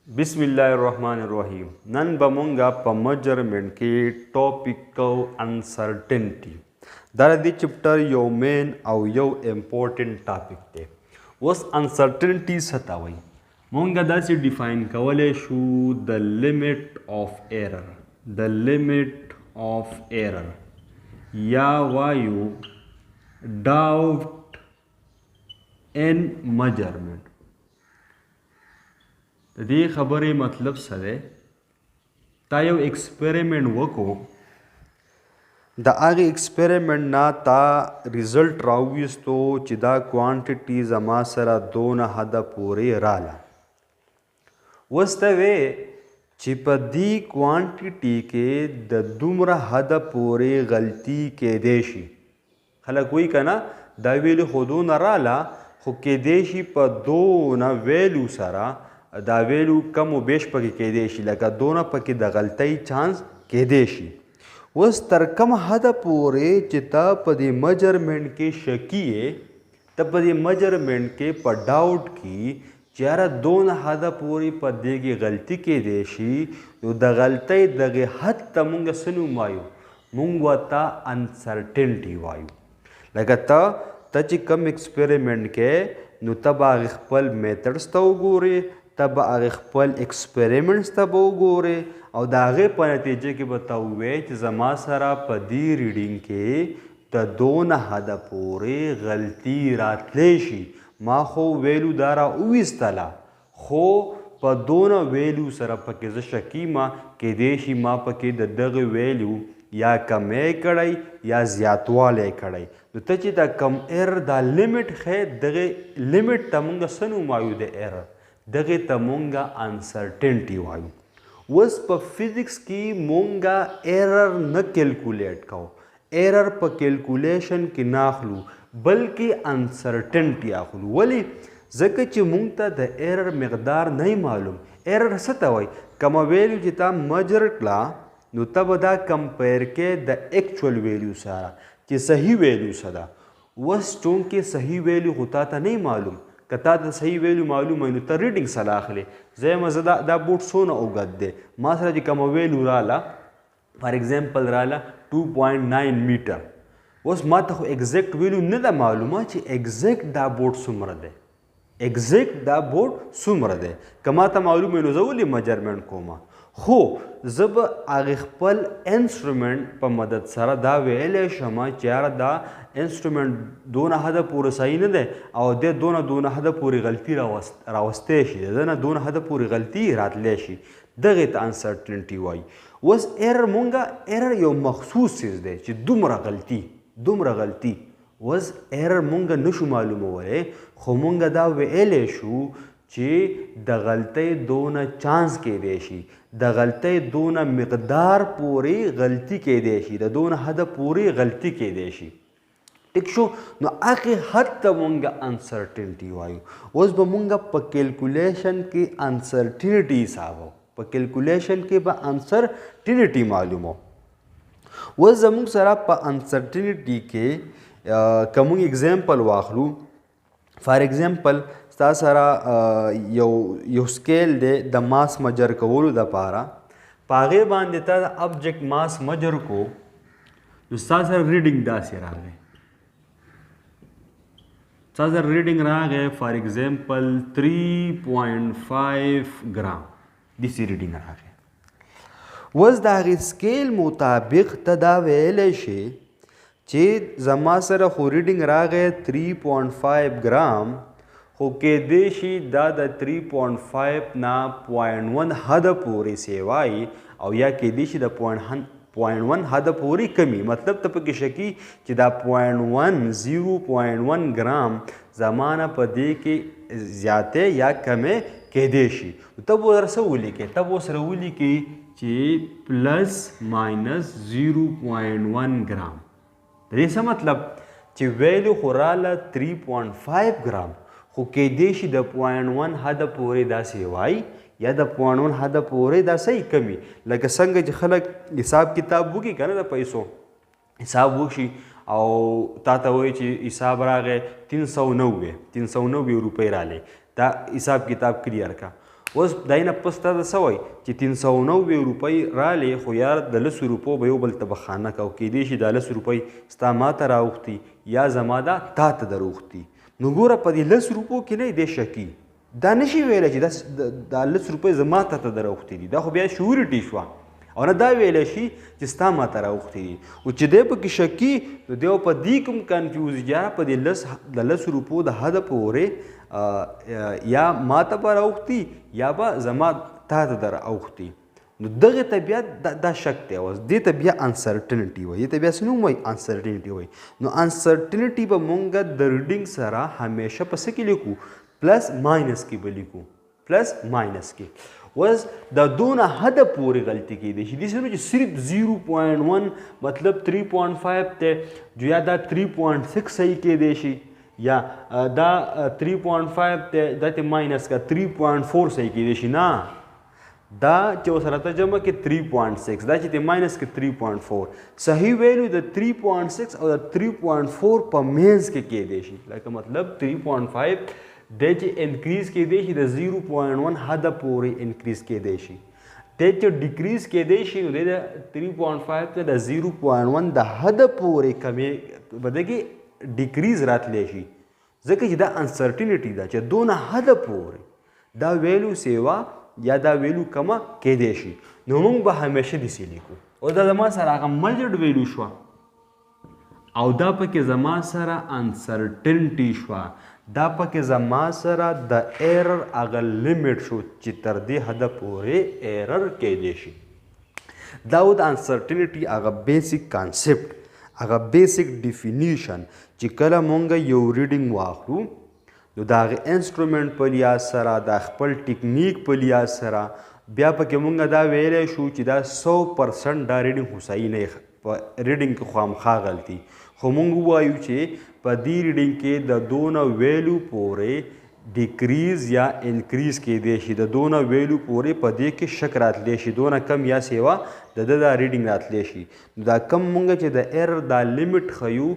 बिस्मिल्लाहिर्रहमानिर्रहीम नन बमूंगा प मेजरमेंट की टॉपिक अनसर्टेनिटी दर दी चैप्टर यो मेन और यो इम्पोर्टेंट टॉपिक थे उस अनसर्टेनिटी सतावई मूंगा दासी डिफाइन कवले शू द लिमिट ऑफ एरर या वायु डाउट इन मेजरमेंट दे खबरे मतलब सरे ता यो एक्सपेरिमेंट वको द आगे एक्सपेरिमेंट ना ता रिजल्ट राविस्तो चिदा क्वांटिटी जमा सरा दोन हद पूरे राला वस्तवे चिपदी क्वांटिटी के द दुमरा हद पूरे गलती के देशी खला कोई कना दावेली खुदो न राला खु के देशी प दोन वेलू सरा دا ویلو کم و بیش پکې کېدی شي لکه دونه پکې د غلطۍ چانس کېدی شي اوس تر کم حده پورې چې ته په دې میجرمنټ کې شکی یې ته په دې میجرمنټ کې په ډاوټ کې چې یاره دونه حده پورې په دې کې غلطي کېدی شي نو د غلطۍ دغې حد ته مونږ څه نوم وایو مونږ ورته انسرټنټي وایو لکه ته چې کوم ایکسپریمنټ کې نو ته به هغې خپل میتډس ته وګورې تب هغه خپل ایکسپریمنټس ته به وګورې او د هغې په نتیجه کې به ته ووایې چې زما سره په دې ریډینګ کې د دونه حده پورې غلطي راتلی شي ما خو ویلو دا را وویستله خو په دونه ویلو سره پکې زه شکي ما کیدی شي ما پکې د دغه ویلو یا کمی کړی یا زیاتوالی کړی نو ته چې دا کم ایرر دا لیمټ ښیې دغې لیمټ ته مونږ څه نوم وایو د ایرر دغه ته مونږه انسرټنټي وایو اوس په فزکس کې مونږه ایرر نه کیلکولیټ کوو ایرر په کیلکولیشن کې نه اخلو بلکې انسرټنټي اخلو ولې ځکه چې مونږ ته د ایرر مقدار نه معلوم ایرر څه ته وایي کومه ویلیو چې تا میجر کړه نو ته به دا کمپیر کې د ایکچوال ویلیو سره چې صحیح ویلیو څه ده اوس چونکې صحیح ویلیو خو تا ته نه معلوم که تا ته صحیح ویلو معلومه نو ته ریډینګ سره اخلې زه زه دا بوټ څونه اوږد دی ما سره چې کومه ویلو راله فار ایگزامپل راله 2.9 میټر اوس ما ته خو ایگزیکټ ویلو نه ده معلومه چې ایگزیکټ دا بوټ څومره دی ایگزیکټ دا بوټ څومره دی که ما ته معلومه نو زه ولې میجرمنټ کومه خو زه به هغې خپل انسټرومنټ په مدد سره دا ویلی شم چې یاره دا انسټرومنټ دونه حده پورې صحیح نه دی او دی دونه حده پورې غلطي راوستی شي د ده نه دونه حده پورې غلطي راتلی شي دغې ته انسرټنټي وایي اوس ایرر مونږه ایرر یو مخصوص څیز دی چې دومره غلطي اوس ایرر مونږه نشو معلومولی خو مونږه دا ویلی شو چې د غلطۍ دونه چانس کېدی شي د غلطۍ دونه مقدار پورې غلطي کېدی شي د دونه حده پورې غلطي کېدی شي ټیک شو نو هغې حد ته مونږ انسرټنټي وایو اوس به مونږ په کیلکولیشن کې انسرټنټي حسابو په کیلکولیشن کې به انسرټنټي معلومو اوس زموږ سره په انسرټنټي کې که مونږ اگزامپل واخلو فار ایگزامپل ستا سره یو سکیل دی د ماس مجر کولو دپاره په هغې باندې تا د ابجیکټ ماس مجر کو نو ستا سره ریډینګ داسې راغی ستا سره ریډینګ راغی فار ایگزامپل 3.5 ګرام داسې ریډینګ راغی اوس د هغې سکیل مطابق ته دا ویلی شي چې زما سره خو ریډینګ راغی 3.5 ګرام خو کېدی شي دا د 3.5 نه 0.1 حده پورې سیوایي او یا کېدی شي د 0.1 حده پورې کمی مطلب ته پکې شکي چې دا 0.1 ګرام زمانه په دې کې زیاتې یا کمې کېدی شي ته به ورسره څه ولیکې ته به ورسره ولیکې چې پلس ماینس 0.1 ګرام د دې څه مطلب چې ویلو خو راله 3.5 ګرام خو کېدی شي د 0.1 حده پورې داسې وایي یا د 0.1 حده پورې دا صحیح کمی لکه څنګه چې خلک حساب کتاب وکړي که نه د پیسو حساب وکړي او تا ته وایي چې حساب راغی 390 روپۍ رالی دا حساب کتاب کلیر کا اوس دای نه پس تا د څه وایي چې 390 روپۍ رالې خو یار د 10 روپو به یو بل ته بخانه کو کېدای شي دا 10 روپۍ ستا ما ته راوختي یا زما دا تا ته دروختي نو ګوره په دې 10 روپو کې نه دی شکی دا نشي ویلی چې دا 10 روپۍ زما ته دروختي دي دا خو بیا شعورټي شوه او نه دا ویلی شي چې ستا ما ته راوختي دي او چې دی پکې شکي نو دی په دې کوم کنفیوز یاره په دې د 10 روپو د حده پورې یا ما ته به راوختي یا به زما تا ته در اوختي نو دغه ته بیا دا شک دی اوس دې ته بیا انسرټنټي وایي دې ته بیا څه نوم وایي انسرټنټي وایي نو انسرټنټي به مونږ د ریډینګ سره همیشه په څه کې لیکو پلس ماینس کې به لیکو پلس ماینس کې اوس د دونه حده پورې غلطي کېدی شي داسې نه چې صرف 0.1 مطلب 3.5 دی یا دا 3.6 صحیح کېدی شي یا دا 3.5 دی دا ته ماینس کا 3.4 صحیح کېدی شي نه دا چې ورسره ته جمع کې 3.6 دا چې ته ماینس کې 3.4 صحیح ویلو د 3.6 او د 3.4 په مینځ کې کېدی شي لکه مطلب 3.5 دی چې انکریز کېدی شي د 0.1 حده پورې انکریز کېدی شي دی چې ډیکریز کېدی شي نو دی د 3.5 ته د 0.1 د حده پورې کمې به دغې ډیکریز راتلی شي ځکه چې دا انسرټینټي ده چې دونه حده پورې دا ویلو سیوا یا دا ویلو کمه کېدی شي نو موږ به همیشه داسې لیکو او دا زما سره هغه ملجډ ویلو شوه او دا پکې زما سره انسرټینټي شوه دا پکې زما سره د ایرر هغه لیمټ شو چې تر دې حده پورې ایرر کېدی شي دا و د انسرټینټي هغه بیسیک کانسپټ هغه بیسیک ډیفینیشن چې کله مونږ یو ریډینګ واخلو نو د هغې انسټرومنټ په لیاز سره د خپل ټیکنیک په لیاز سره بیا پکې مونږ دا ویلی شو چې دا 100% دا ریډینګ خو صحیح نه په ریډینګ کې خامخا غلطي خو مونږ ووایو چې په دې ریډینګ کې د دونه ویلو پورې ډیکریز یا انکریز کېدی شي د دونه ویلو پورې په دې کې شک راتلی شي دونه کم یا سیوا د ده دا ریډینګ راتلی شي دا کم مونږ چې د ایرر دا لیمټ ښیو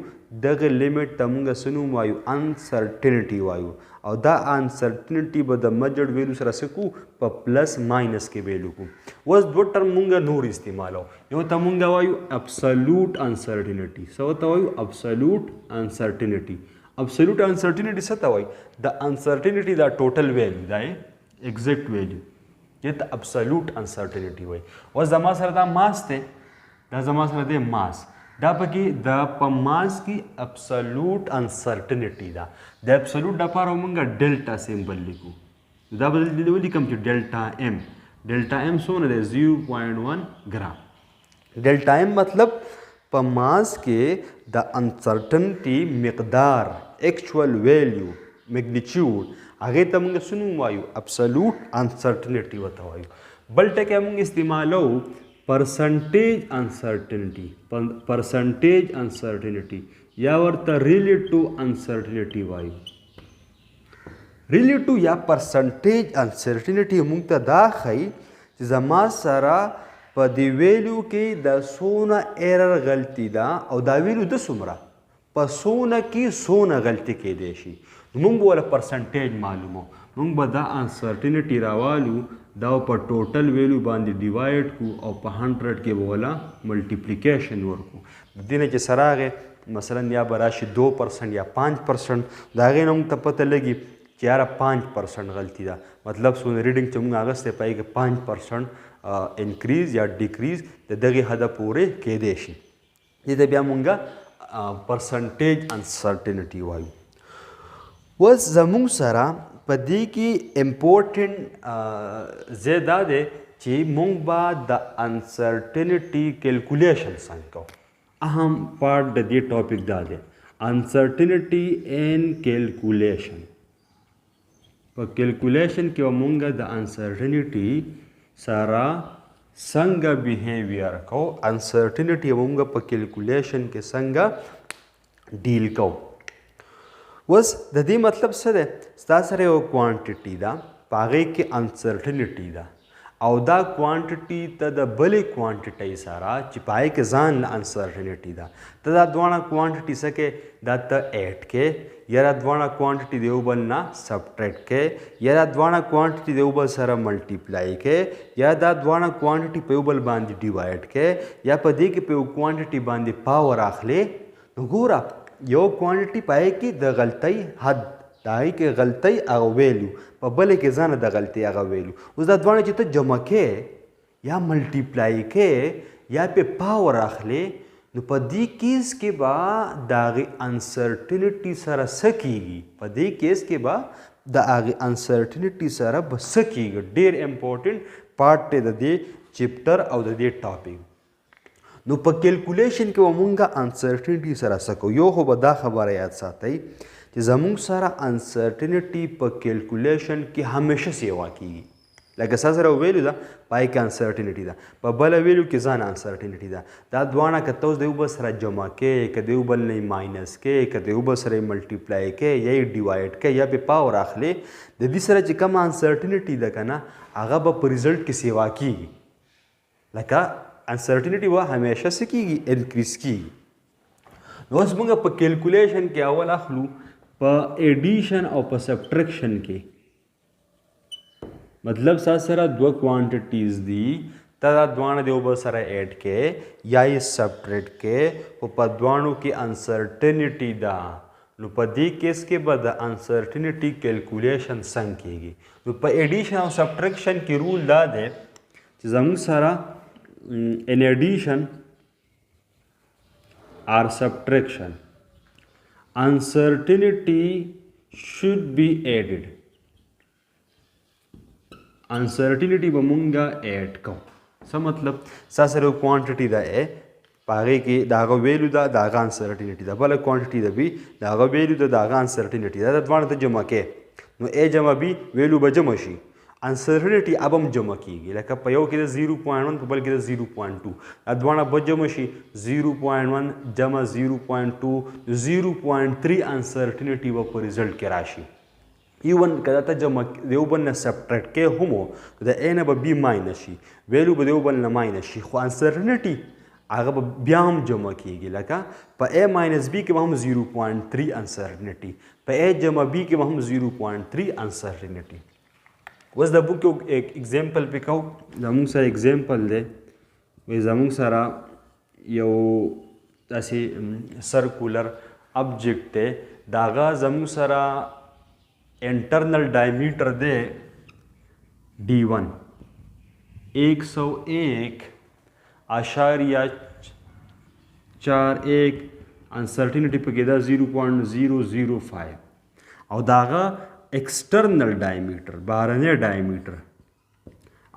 دغه لیمټ ته مونږ څه نوم وایو انسرټینټي وایو او دا انسرټینټي به د مجړ ویلو سره څه کوو په پلس ماینس کې ویلو کوو اوس دوه ټرم مونږ نور استعمالو یو ته مونږ وایو ابسلوټ انسرټینټي څه ته وایو ابسلوټ انسرټینټي ابسلوټ انسرټینټي څه ته وایي د انسرټینټي دا ټوټل ویلو دا ایگزیکټ ویلو دې ته ابسلوټ انسرټینټي وایي اوس زما سره دا ماس دی دا زما سره دی ماس دا پکې د په ماس کې ابسلوټ انسرټینټي ده د ابسلوټ دپاره مونږ ډیلټا سیمبل لیکو دا به دلته ولیکم چې ډیلټا ایم څونه دی 0.1 ګرام ډیلټا ایم مطلب په ماس کې د انسرټینټي مقدار ایکچوال ویلیو میګنیچیوډ هغې ته مونږ څه نوم وایو ابسلوټ انسرټینټي ورته وایو بل ټکی مونږ استعمالو پرسنټیج انسرټینټي یا ورته ریلیټیو انسرټینټي وایو ریلیټیو یا پرسنټیج انسرټینټي موږ ته دا ښیي چې زما سره په دې ویلو کې د څونه ایرر غلطي ده او دا ویلو د څومره په څونه کې څونه غلطي کېدی شي نو موږ به وله پرسنټیج معلومو موږ به دا انسرټینټي راوالو دا په ټوټل ویلو باندې ډیوایډ کو او په 100 کې به وله ملټیپلیکیشن ورکو د دې نه چې سره هغې مثلا یا به راشي 2% یا 5% د هغې نه موږ ته پته لګي چې یاره 5% غلطي ده مطلب څونه ریډینګ چې موږ اخیستی په هغې کې 5% انکریز یا ډیکریز د دغې حده پورې کېدی شي دې ته بیا موږ پرسنټیج انسرټینټي وایو اوس زموږ سره په دې کې امپورټنټ ځای دا دی چې موږ به د انسرټینټي کیلکولیشن څنګه کوو اهم پارټ د دې ټاپک دا دی انسرټینټي ان کیلکولیشن په کیلکولیشن کې به موږ د انسرټینټي سره څنګه بیهیویر کوو انسرټینټي موږ په کیلکولیشن کې څنګه ډیل کوو اوس د دې مطلب څه دی ستا سره یو کوانټیټي ده په هغې کې انسرټینټي ده او دا کوانټیټي ته د بلې کوانټیټۍ سره چې پای کې ځان انسرټنټي ده ته دا دواړه کوانټیټي څه کې دا ته ایډ کې یا دا دواړه کوانټیټي د یو بل نه سبټریکټ کې یا دا دواړه کوانټیټي د یو بل سره ملټیپلای کې یا دا دواړه کوانټیټي په یو بل باندې ډیوایډ کې یا په دې کې په یو کوانټیټي باندې پاور اخلي نو ګوره یو کوانټیټي پای کې د غلطۍ حد دای کې غلطۍ هغه ویلو په بلې کې ځان د غلطۍ هغه ویلو اوس دا دواړه چې ته جمع کې یا ملټیپلای کې یا په پاور اخلي نو په دې کیس کې به د هغې انسرټنټي سره څه کیږي په دې کیس کې به د هغې انسرټنټي سره به څه کیږي ډېر امپورټنټ پارټ دی د دې چپټر او د دې ټاپک نو په کیلکولیشن کې به مونږ انسرټنټي سره څه کوو یو خو به دا خبره یاد ساتئ چې زموږ سره انسرټنټي په کیلکولیشن کې همیشه سیوا کیږي لکه سره ویلو ده پای کې انسرټنټي ده په بله ویلو کې ځان انسرټنټي ده دا دواړه که ته اوس د یو بل سره جمع کې که د یو بل نه ماینس کې که د یو بل سره ملټیپلای کې یا یې ډیوایډ کې یا په پاور اخلي د دې سره چې کوم انسرټنټي ده که نه هغه به په ریزلټ کې سیوا کیږي لکه انسرټنټي به همیشه څه کیږي انکریز کیږي نو اوس موږ په کیلکولیشن کې اول اخلو په ایډیشن او په سبټریکشن کې مطلب سره دوه کوانټیټیز دي ته دا دواړه د یو بل سره ایډ کې یا یې سبټریکټ کې خو په دواړو کې انسرټنټي ده نو په دې کیس کې به د انسرټنټي کیلکولیشن څنګه کیږي نو په ایډیشن او سبټریکشن کې رول دا دی چې زموږ سره in addition or subtraction uncertainty should be added uncertainty به مونږه ایډ کوو څه مطلب سره کوانټیټي ده پاره کې داغه ویلو ده داغه انسرټنټي ده بل کوانټیټي ده بي داغه ویلو ده داغه انسرټنټي ده د دوه ته جمع کې نو ا جمع بي ویلو به جمع شي انسرټنټي اب هم جمع کیږي لکه په یو کې د 0.1 په بل کې د 0.2 ادوانه به جمع شي 0.1 جمع 0.2 0.3 انسرټنټي به په رزلټ کې راشي ایون کله ته جمع دیو بل نه سبټریکټ کې هم د ا نه به بي ماینس شي ویلو به دیو بل نه ماینس شي خو انسرټنټي هغه به بیا هم جمع کیږي لکه په ا ماینس بي کې به هم 0.3 انسرټنټي په ا جمع بي کې به هم 0.3 انسرټنټي اوس د بوک یو اگزامپل پکاو زموږ سره اگزامپل دی وی زموږ سره یو داسې سرکولر ابجیکټ دی د هغه زموږ سره انټرنل ډایمیټر دی D1 101.41 انسرټنټي پکې دا 0.005 او د هغه एक्सटर्नल डायमीटर बारहने डायमीटर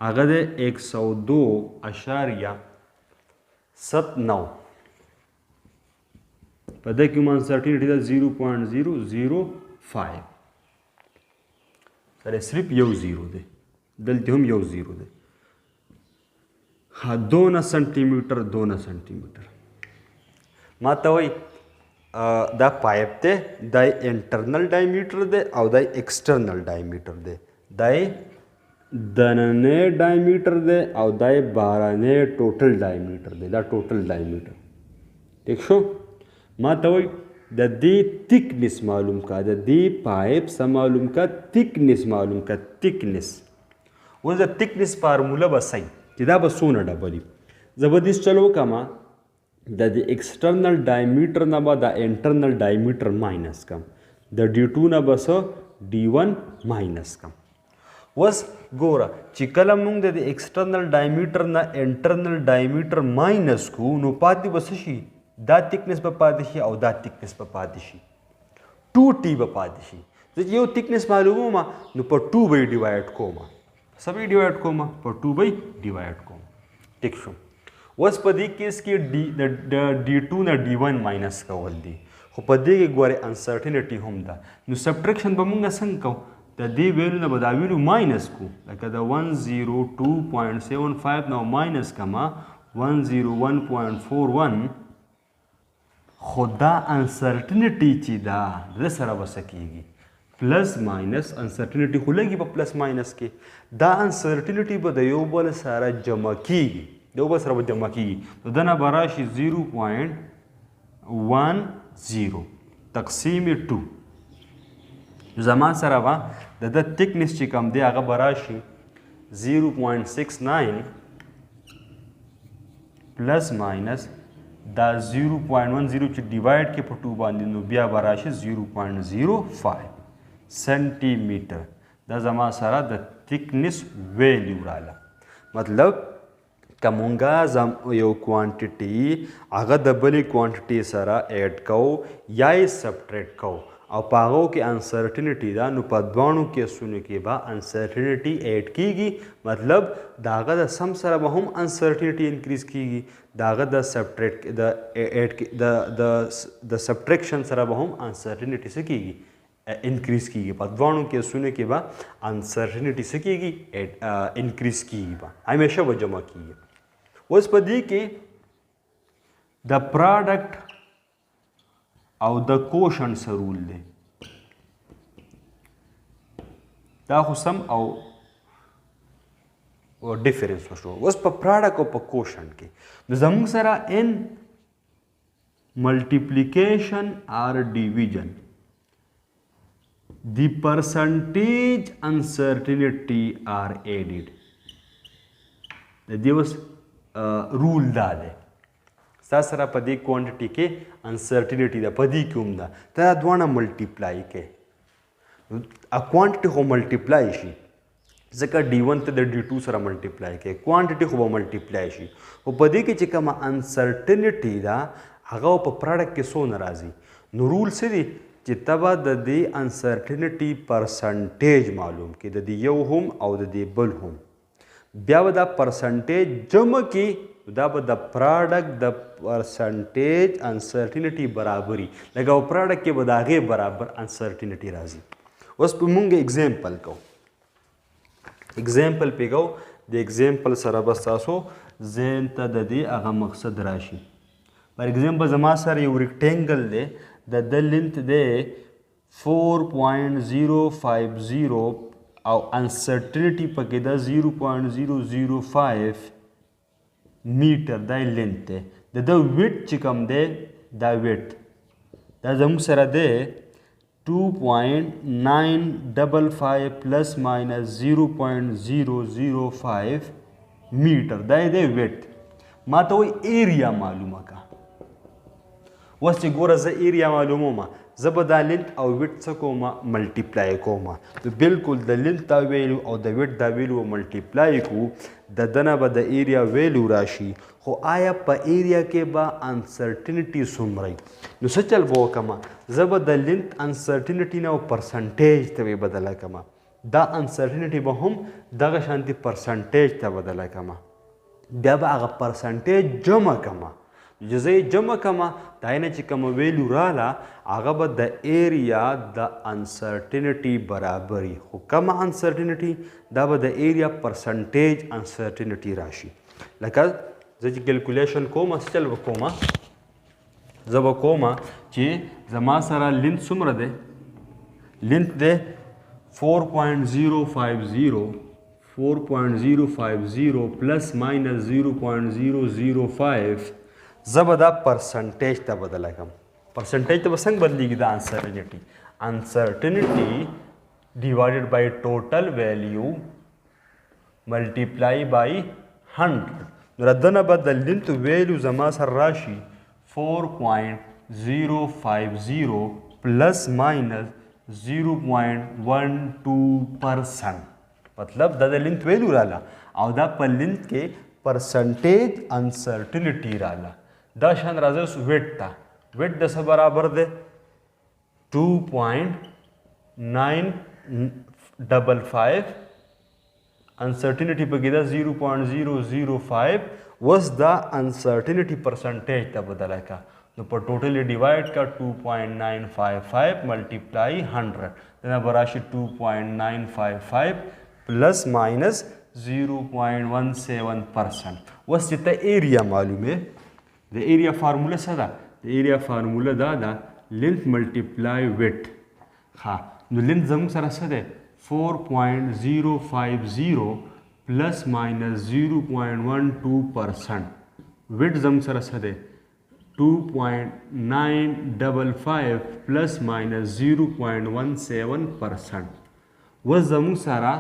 هغه د 102.79 په دې کې انسرټنټي ده 0.005 سره صرف یو زیرو دی دلته هم یو زیرو دی 2 سنټیمټر 2 سنټیمټر ما ته وایي دا پایپ دی دا انټرنل ډایمیټر دی او دا ایکسټرنل ډایمیټر دی دا دننه ډایمیټر دی او دا بهرنی ټوټل ډایمیټر دی دا ټوټل ډایمیټر ٹھیک شو ما ته وایي د دې تھکنس معلوم کا د دې پایپ سم معلوم کا تھکنس معلوم کا تھکنس اوس د تھکنس فارموله به صحیح چې دا به څونه ډبلي زبردست چلو کما د ایکسټرنل ډایمیټر نه به د انټرنل ډایمیټر ماینس کم د D2 نه به څه D1 ماینس کم اوس ګوره چې کله موږ د ایکسټرنل ډایمیټر نه انټرنل ډایمیټر ماینس کو نو پاتې به څه شي دا تھکنس به پاتې شي او دا تھکنس به پاتې شي 2T به پاتې شي زه یو تھکنس معلوموم نو په 2 به ډیوایډ کوم څه به ډیوایډ کوم په 2 به ډیوایډ کوم ټیک شو اوس په دې کیس کې د D2 نه D1 ماینس کول دي خو په دې کې ګورې انسرټنټي هم ده نو سبټریکشن به مونږ څنګه کوو د دې ویلو نه به دا ویلو ماینس کو لکه د 102.75 نه ماینس کما 101.41 خو دا انسرټنټي چې ده د سره به څه کېږي plus minus انسرټنټي خو لګي په پلس ماینس کې دا انسرټنټي به د یو بل سره جمع کیږي د یو بل سره به جمع کیږي نو دنه به راشي 0.10 تقسیم 2 زما سره به د تکنس چې کم دی هغه به راشي 0.69 پلس ماینس دا 0.10 چې ډیوایډ کې په 2 باندې نو بیا به راشي 0.05 سنټي میټر دا زما سره د تکنس ویلیو رااله مطلب که مونږه یو کوانټیټي هغه د بلې کوانټیټي سره ایډ کوو یا یې سبټریکټ کوو او په هغو کې انسرټنټي ده نو په دواړو کیسونو کې به انسرټنټي ایډ کیږي مطلب د هغه د سم سره به هم انسرټنټي انکریز کیږي د هغه د سبټریکشن سره به هم انسرټنټي څه کیږي انکریز کیږي په دواړو کیسونو کې به انسرټنټي څه کیږي انکریز کیږي به همیشه به جمع کیږي اوس په دې کې د پراډکټ او د کوشن سره رول دی دا خو سم او ډیفرنس وشو اوس په پراډکټ او په کوشن کې نو زموږ سره ان ملټیپلیکیشن اور ډیویژن the percentage uncertainty are added د دې اوس رول دا دی ستا سره په دې کوانټیټي کې انسرټنټي ده په دې کې هم ده ته دا دواړه ملټیپلای کې کوانټیټي خو ملټیپلای شي ځکه D1 ته د D2 سره ملټیپلای کې کوانټیټي خو به ملټیپلای شي خو په دې کې چې کومه انسرټنټي ده هغه په پراډکټ کې څونه راځي نو رول څه دی چې تبه د دې انسرټنټي پرسنټیج معلوم کې د دې یو هم او د دې بل هم بیا به دا پرسنټیج جمع کې دا به د پراډکټ د پرسنټیج انسرټنټي برابري لکه او پراډکټ کې به د هغې برابر انسرټنټي راځي اوس په مونږ اگزامپل کوو اگزامپل پې کوو د اگزامپل سره به ستاسو ذهن ته د دې هغه مقصد راشي فار ایگزامپل زما سره یو ریکټینګل دی د لینت دی 4.050 او انسرټنټي پکې ده 0.005 میټر دا لینت دی د ویډ چې کوم دی دا ویډ دا زموږ سره دی 2.955 پلس ماینس 0.005 میټر دا دی ویډ ما ته وایي ایریا معلومه که اوس چې ګوره زه ایریا معلومومه زه به دا لینت او ویډ څه کومه ملټیپلای کومه نو بالکل د لینت دا ویلو او د ویډ دا ویلو ملټیپلای کو د دنه به د ایریا ویلو راشي خو آیا په ایریا کې به انسرټنټي څومره نو څه چل به وکړمه زه به د لینت انسرټنټي نه پرسنټیج ته بدله کړمه دا انسرټنټي به هم دغه شانتي پرسنټیج ته بدله کړمه بیا به هغه پرسنټیج جمع کړمه چې زه یې جمع کړمه دا نه چې کومه ویلو راله هغه به د ایریا د انسرټنټي برابري خو کومه انسرټنټي دا به د ایریا پرسنټیج انسرټنټي راشي لکه زه چې کیلکولیشن کوم څه چل به کومه زه به کومه چې زما سره لینت څومره دی لینت دی 4.050 پلس ماینس 0.005 زه به دا پرسنټیج ته بدله کړم پرسنټیج ته به څنګه بدلیږي دا انسرټنټي ډیوایډډ بای ټوټل ویلیو ملټیپلای بای 100 نو دنه به د لینت ویلیو زما سره راشي 4.050 پلس ماینس 0.12% مطلب دا د لینت ویلیو رااله او دا په لینت کې پرسنټیج انسرټنټي رااله دا شان راځي اوس ویټ ته ویټ د څه برابر دی 2.955 انسرټنټي پکې ده 0.005 اوس دا انسرټنټي پرسنټیج ته بدله کا نو په ټوټل ډیوایډ کا 2.955 ملټیپلای 100 دا براشي 2.955 پلس ماینس 0.17% اوس چې ته ایریا معلومه د ایریا فارموله څه ده د ایریا فارموله دا ده لینت ملټیپلای ویډ ها نو لینث زموږ سره څه دی 4.050 پلس ماینس 0.12%. ویډ زموږ سره څه دی 2.955 پلس ماینس 0.17%. اوس زموږ سره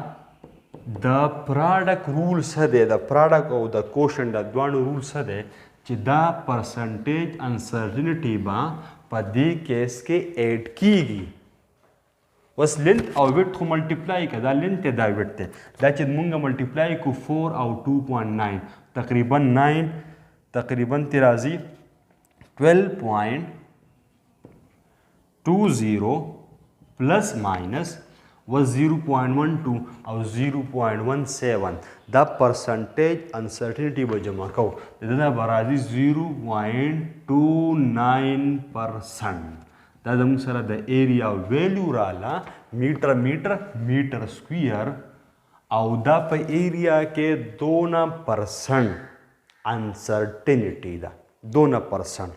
د پراډکټ رول څه دی د پراډکټ او د کوشن د دواړو رول څه دی چې دا پرسنټیج انسرټنټي به په دې کیس کې ایډ کیږي. اوس لینث او ویډ خو ملټیپلای کړه دا لینث دی دا ویډ دی دا چې مونږ ملټیپلای کو 4 او 2.9 تقریبا 9 تقریبا تی راځي 12.20 پلس ماینس و 0.12 او 0.17 دا پرسنټیج انسرټنټي به جمع کوو دا به راځي 0.29%. دا زموږ سره د ایریا ویلیو راله میټر سکویر او دا په ایریا کې 2% انسرټنټي ده 2%.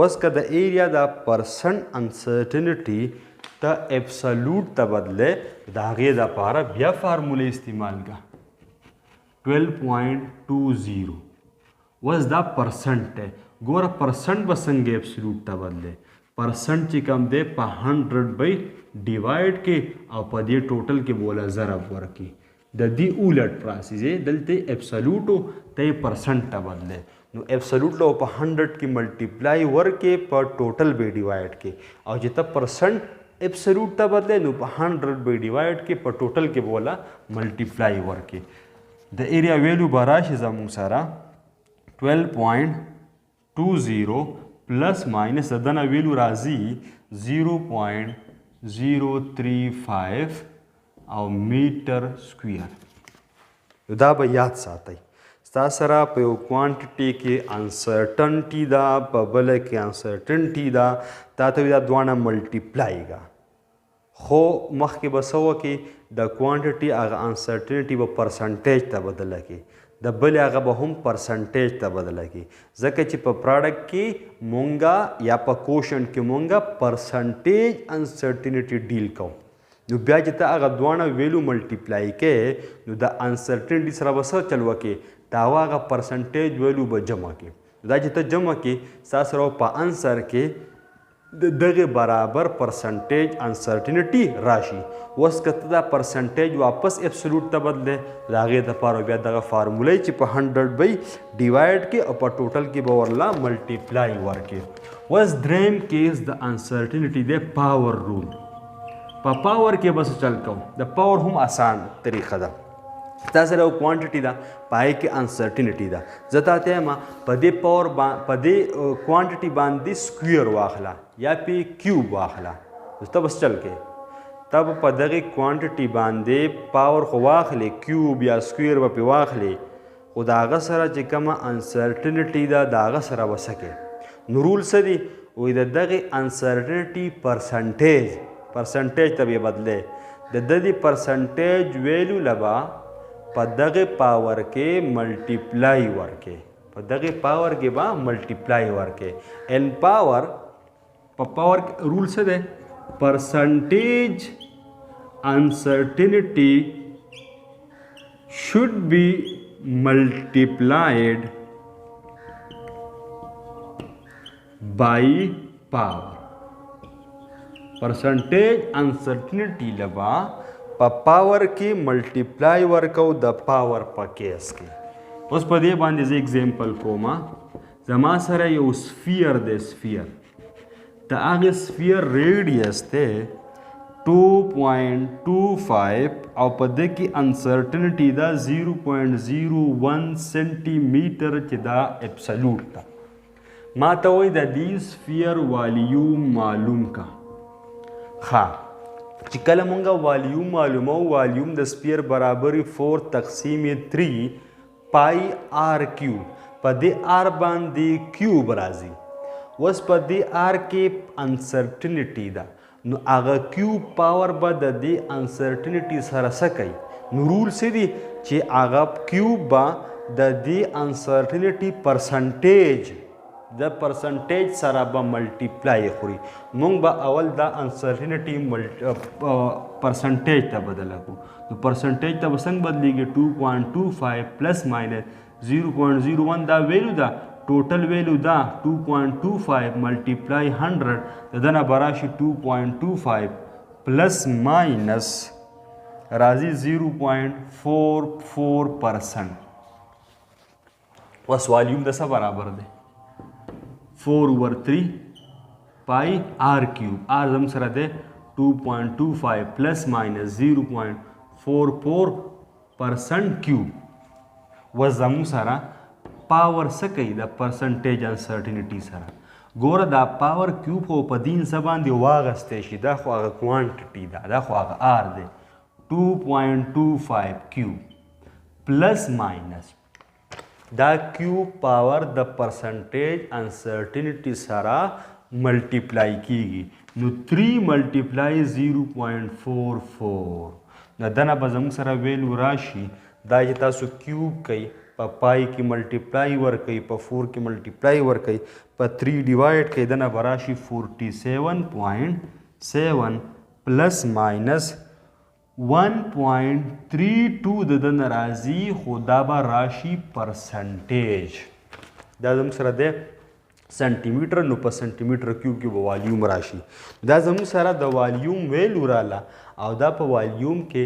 اوس که د ایریا د پرسنټ انسرټنټي ته ابسولوټ ته بدله د هغې دپاره بیا فارموله استعمال کړه 12.20. اوس دا پرسنټ دی ګوره پرسنټ به څنګه ابسولوټ ته بدله پرسنټ چې کم دی په 100 به ډیوایډ کې او په دې ټوټل کې بوله ضرب ورکړي د دې اولټ پراسیس دی دلته ابسولوټو ته پرسنټ ته بدله نو ابسولوټ له په 100 کې ملټیپلای ورکې په ټوټل به ډیوایډ کې او چې ته پرسنټ ابسولوټ ته بدله نو په 100 به ډیوایډ کې په ټوټل کې بوله ملټیپلای ورکې. د ایریا ویلیو به راشي زموږ سره 12.20 پلس ماینس د دنه ویلیو راځي 0.035 او میټر سکویر. دا به یاد ساتئ ستا سره په یو کوانټیټي کې انسرټنټي ده په بله کې انسرټنټي ده تا ته دا دواړه ملټیپلای کا خو مخکې به څه وکړي د کوانټیټي هغه انسرټنټي به پرسنټیج ته بدله کړي د بلې هغه به هم پرسنټیج ته بدله کړي ځکه چې په پراډکټ کې مونږه یا په کوشن کې مونږه پرسنټیج انسرټنټي ډیل کوو نو بیا چې ته هغه دواړه ویلو ملټیپلای کې نو د انسرټنټي سره به څه چل وکړي دا هغه پرسنټیج ویلو به جمع کړي دا چې ته جمع کړي ستا سره په انسر کې دغه برابر پرسنټیج انسرټنټي راشي. اوس که ته دا پرسنټیج واپس ابسولوټ ته بدله د هغې دپاره بیا دغه فارموله چې په 100 به ډیوایډ کې او په ټوټل کې به ورله ملټیپلای ورکړي. اوس دریم کیس د انسرټنټي دی پاور رول. په پاور کې بس چل کوو د پاور هم آسان طریقه ده تا سره یو کوانټیټي ده پای کې انسرټنټي ده زه تا ته یم په دې پاور په دې کوانټیټي باندې سکویر واخله یا پې کیوب واخله ته بس چل کې ته په دغې کوانټیټي باندې پاور خو واخلې کیوب یا سکویر به پې واخلې خو د هغه سره چې کومه انسرټنټي ده د هغه سره به څه کې نو رول څه دي وایي د دغې انسرټنټي پرسنټیج ته به یې بدلې د دې پرسنټیج ویلو له به په دغه پاور کې ملټیپلای ورکې په دغه پاور کې به ملټیپلای ورکې ان پاور په پاور رول څه دی پرسنټیج انسرټنټي should be multiplied by power. پرسنټیج انسرټنټي لبا په پاور کې ملټیپلای ورکو د پاور په کیس کې. اوس په دې باندې زه اگزامپل کوم زما سره یو سفیر دی سفیر د هغې سفیر ریډیس دی 2.25 او په دې کې انسرټنټي دا 0.01 سنټي میټر چې دا ابسولوټ ده ما ته وایي د دې سفیر والیوم معلوم کا ښه چې کله مونږه والیوم معلومو والیوم د سفیر برابر 4 تقسیم 3 پای آر کیو په دې آر باندې کیوب راځي اوس په دې آر کې انسرټنټي ده نو هغه کیوب پاور به د دې انسرټنټي سره څه کوي نو رول څه دي چې هغه کیوب به د دې انسرټنټي پرسنټیج د پرسنټیج سره به ملټیپلای خوري مونږ به اول دا انسرټینټي پرسنټیج ته بدله کړو نو پرسنټیج ته به څنګه بدلیږي 2.25 پلس ماینس 0.01 دا ویلو ده ټوټل ویلو دا 2.25 ملټیپلای 100 د دنه به راشي 2.25 پلس ماینس راځي 0.44%. اوس والیوم د څه برابر دی 4/3 پای آر کیوب آر زموږ سره دی 2.25 پلس ماینس 0.44% کیوب و زموږ سره پاور څه کوي د پرسنټیج انسرټینټي سره ګوره دا پاور کیوب خو په دین څه باندې واغستی شي دا خو هغه کوانټټي ده دا خو هغه آر دی 2.25 کیوب پلس ماینس دا کیوب پاور د پرسنټیج انسرټینټي سره ملټیپلای کیږي نو 3 ملټیپلای 0.44 نو دنه به زموږ سره ویلو راشي دا چې تاسو کیوب کوي په پای کې ملټیپلای ورکوي په 4 کې ملټیپلای ورکوي په 3 ډیوایډ کوي دنه به راشي 47.7 پلس ماینس 1.32 د دنه راځي خو دا به راشي پرسنټیج دا زموږ سره دی سنټیمیټر نو په سنټیمیټر کیوب کې به والیوم راشي دا زموږ سره د والیوم ویلو راله او دا په والیوم کې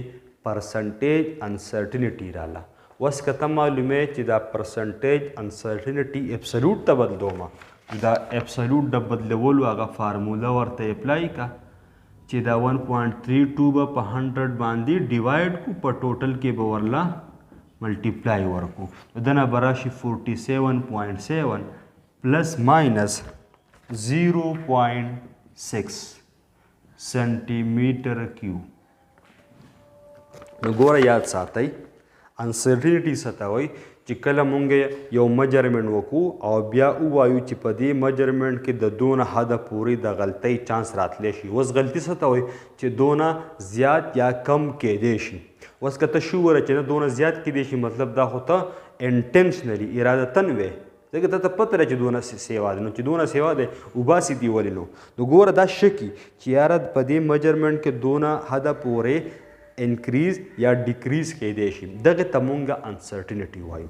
پرسنټیج انسرټینټي راله اوس که ته معلومې چې دا پرسنټیج انسرټینټي اپسلوټ ته بدلومه دا اپسلوټ د بدلولو هغه فارموله ورته اپلای کا چې دا 1.32 به په 100 باندې ډیوایډ کو په ټوټل کې به ورله ملټیپلای ورکو دنه به راشي 47.7 پلس ماینس 0.6 سنټیمیټر کیوب نو ګوره یاد ساتئ انسرټینټي څه ته وایي چې کله مونږ یو میجرمنټ وکړو او بیا ووایو چې په دې میجرمنټ کې د دونه حده پورې د غلطۍ چانس راتلی شي اوس غلطي څه ته وایي چې دونه زیات یا کم کیدی شي اوس که ته شوره چې نه دونه زیات کیدی شي مطلب دا خو ته انټینشنلی ارادتن وې ځکه ته پته لري چې دونه سیوا ده نو چې دونه سیوا ده وباسي دي ولې نو ګوره دا شکي چې یاره په دې میجرمنټ کې دونه حده پورې انکریز یا ډیکریز کیدی شي دغه ته مونږ انسرټینټي وایو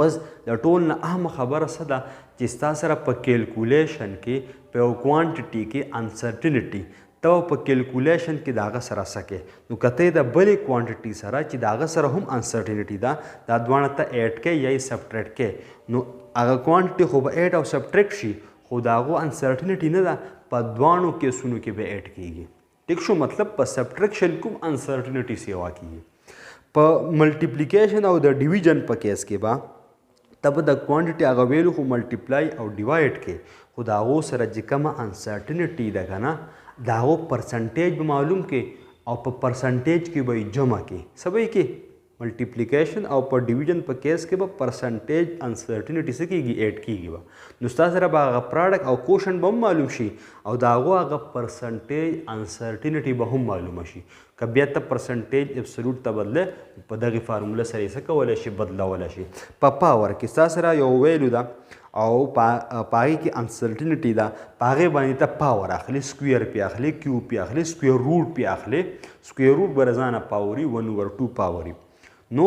اوس د ټول نه اهمه خبره څه ده چې ستا سره په کیلکولیشن کې په یو کوانټټي کې انسرټینټي ته په کیلکولیشن کې د هغه سره څه کې نو که ته د بلې کوانټټي سره چې د هغه سره هم انسرټینټي ده دا دواړه ته ایډ کې یا یې سبټریکټ کې نو هغه کوانټټي خو به ایډ او سبټریکټ شي خو د هغو انسرټینټي نه ده په دواړو کیسونو کې به ایډ کیږي ټیک شو مطلب په سبټریکشن کوم انسرټینټي سیوا کیږي په ملټیپلیکیشن او د ډیویژن په کیس کې به تب د کوانټټي هغه ویلو خو ملټیپلای او ډیوایډ کې خو د هغو سره چې کومه انسرټینټي ده که نه د هغو پرسنټیج به معلوم کې او په پرسنټیج کې به یې جمع کې څه به یې کې ملټیپلیکیشن او په ډیویژن په کیس کې به پرسنټیج انسرټینټي څه کېږي ایډ کېږي به نو ستا سره به هغه پراډکټ او کوشن به هم معلوم شي او د هغو هغه پرسنټیج انسرټینټي به هم معلومه شي که بیا ته پرسنټیج اپسلوټ ته بدله په دغې فارموله سره یې څه کولی شي بدلولی شي په پاور کې ستا سره یو ویلو ده او په هغې کې انسرټینټي ده په هغې باندې ته پاور اخلي سکویر پې اخلي کیوب پې اخلي سکویر روټ پې اخلي سکویر روټ به رضانه پاوري 1/2 پاوري نو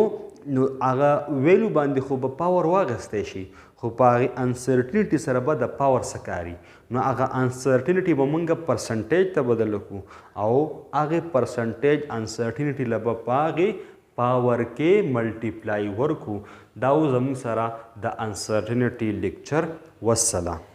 هغه ویلو باندې خو به پاور واغستی شي خو په هغې انسرټینټي سره به د پاور څه کاري نو هغه انسرټینټي به موږ پرسنټیج ته بدل کړو او هغې پرسنټیج انسرټینټي له به په هغې پاور کې ملټیپلای ورکړو دا و زموږ سره د انسرټینټي لیکچر والسلام